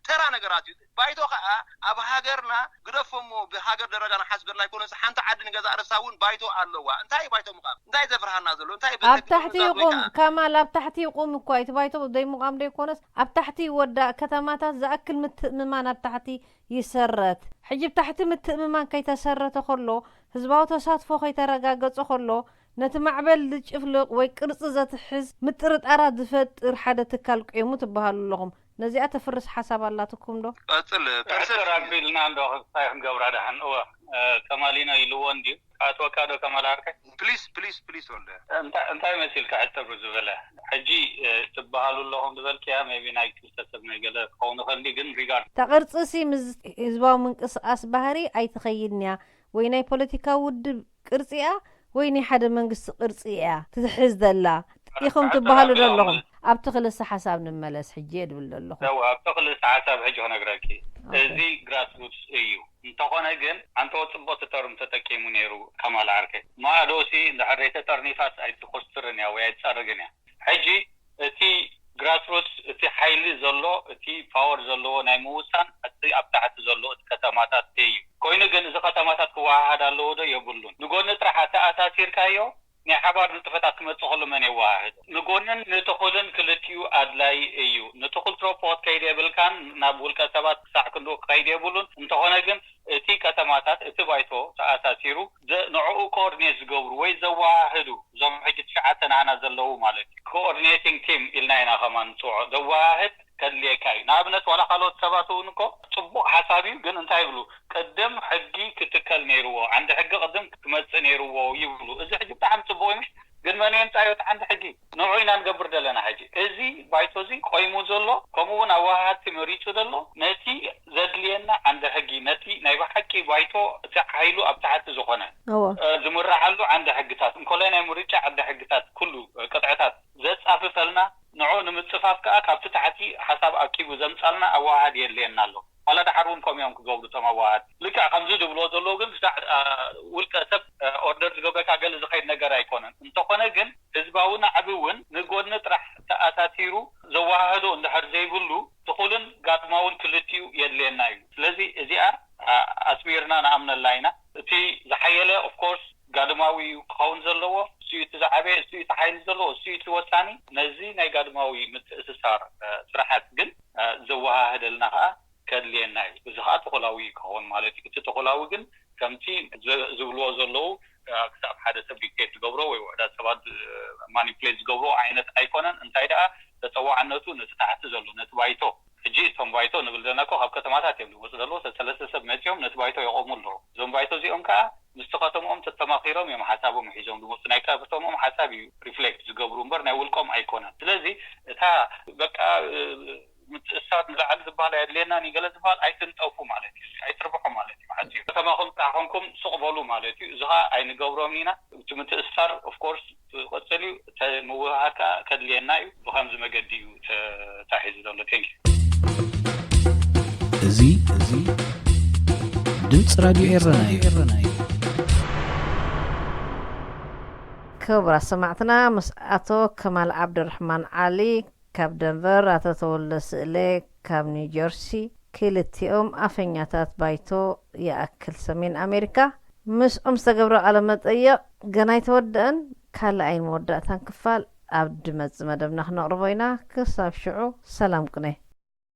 ተራ ነገራት እዩ ባይቶ ከዓ ኣብ ሃገርና ግደፎሞ ብሃገር ደረጃ ንሓስበርላ ይኮነስ ሓንቲ ዓዲ ንገዛእ ርእሳ እውን ባይቶ ኣለዋ እንታይ ባይቶ ምቃም እንታይ ዘፍርሃና ዘሎ እንታይ ኣብ ታሕቲ ይቁም ከማል ኣብ ታሕቲ ይቁም እኳ እቲ ባይቶ ደይ ምቃም ደይ ኮነስ ኣብ ታሕቲ ይወዳእ ከተማታት ዝኣክል ምትእምማን ኣብ ታሕቲ ይሰረት ሕጂ ታሕቲ ምትእምማን ከይተሰረተ ከሎ ህዝባዊ ተሳትፎ ከይተረጋገፀ ከሎ نتمعبل لجفلق وي قرص زتحز مترطارا زفطر حدا تكال قيمو تبهالو لهم نزيئه تفرس حساب اللاتكم دو قصل ربيلنا ندو صايح غبر دحن او كمالينا يلون دي اتوكادو كمال ارك بليز ولا انت مثل كعتبر زبله حجي تبهالو لهم دبلكيا ميبي نايك تسب نيغله كونو خندي جن ريغارد تقرصسي حزباو منقصاص بحري اي تخيلنيا ويناي بوليتيكا ود قرصيا ويني حدا منقص قرصيا تحز دلا يخم تبهالو دلهم ابتخلص حساب نملس حجي دبل دلهم لو ابتخلص حساب حجي هنغراكي ازي جراسروتس ايو انتقنا جن انتو صبوت ترم تتكيمو نيرو كمال عركه ما دوسي دحريته ترنيفاس اي تخسرنيا ويا تصرغنيا حجي تي جراسروتس تي حيلي زلو تي باور زلو ناي موسان تي ابتحت زلو كتماتات تي كوينو جن اذا كتماتات كواحد الله دو يبلون نقول نطرح تاثير كايو ني حبار نطفات كمتصخلو من يواحد نقولن نتخلن كلتيو ادلاي ايو نتخل تروبوت كايدبل كان نابول كسبات ساكندو كايدبلون انتخنا جن تي كتماتات اتبايتو تاثيرو نعو كورنيس غبر وي زواحدو زم حجت شعاتنا انا زلو مالتي كورنيتنج تيم إلنا كمان صعد واحد كليكاي نابنت ولا خلوت سباتو نكو صبو حسابي جن انتي يقولوا قدم حقي كتكل نيرو عند حق قدم تمص نيرو يقولوا اذا حجي بتاع صبو مش جن ما انتي عند حقي نوعينا نقبر دلنا حاجي ازي بايتوزي قيمو زلو كمون واحد تمريتو دلو نتي زدلينا عند حقي نتي نايبا حقي بايتو تحايلو ابتعت زخونه زمرحلو عند حقتات كلنا مريچ عند حقتات كله قطعتات زصاففلنا نعو نمصفاف كاب تحتي حساب اكيب زمصلنا اواحد يلينا له ولا دحرون كم يوم كغبدو تمواحد لك خمسه دبلو دلو ግን ውልቀሰብ ኦርደር ዝገበካ ገለ ዝኸይድ ነገር ኣይኮነን እንተኾነ ግን ህዝባውና ዓብውን ንጎድነ ጥራሕ ተኣታቲሩ ዘዋህዶ እንደሕር ዘይብሉ ትኹልን ጋድማውን ክልቲዩ የለየና እዩ ስለዚ እዚኣ ኣስቢርና ንኣምነላይና እቲ ዝሓየለ ኦፍ ኮርስ ጋድማዊ ክኸውን ዘለዎ ስዩት ዝዓበ ስዩት ሓይል ዘለዎ ስዩት ወሳኒ ነዚ ናይ ጋድማዊ ምትእስሳር ስራሓት ግን ዘዋህደልና ከዓ ከድልየና እዩ እዚ ከዓ ተኾላዊ ክኸውን ማለት እዩ እቲ ተኾላዊ ግን ከምቲ ዝብልዎ ዘለዉ ክሳብ ሓደ ሰብ ዲክቴት ዝገብሮ ወይ ውሕዳት ሰባት ማኒፕሌት ዝገብሮ ዓይነት ኣይኮነን እንታይ ደኣ ተፀዋዕነቱ ነቲ ታሕቲ ዘሎ ነቲ ባይቶ ሕጂ እቶም ባይቶ ንብል ዘለና እኮ ካብ ከተማታት እዮም ዝወፁ ዘለዉ ሰለስተ ሰብ መፅኦም ነቲ ባይቶ ይቆሙ ኣለዉ እዞም ባይቶ እዚኦም ከዓ ምስቲ ከተምኦም ተተማኺሮም እዮም ሓሳቦም ሒዞም ዝመፁ ናይ ከተምኦም ሓሳብ እዩ ሪፍሌክት ዝገብሩ እምበር ናይ ውልቆም ኣይኮነን ስለዚ እታ በቃ ምትእሳት ንላዕሊ ዝበሃል ኣድልየና ንገለ ዝበሃል ኣይትንጠፉ ማለት እዩ ኣይትርብሑ ማለት እዩ ሓፂ ከተማኹም ጣዕኹምኩም ስቕበሉ ማለት እዩ እዚ ከዓ ኣይንገብሮም ኢና እቲ ምትእስሳር ኦፍኮርስ ቆፅል እዩ ምውሃካ ከድልየና እዩ ብከምዚ መገዲ እዩ ተታሒዙ ዘሎ ቴንክ እዚ ድምፂ ራድዮ ኤረና እዩ كبر سمعتنا مسأتو كمال عبد الرحمن علي كاب دنفر أتتولى سئلي كاب نيوجيرسي كلتيهم أفنياتات بايتو يأكل سمين أمريكا مش أمستقبروا على مدقية قنايت ودن كالا عين مودة تنكفال عبد مدم نحن قربينا كساب شعو سلام كنه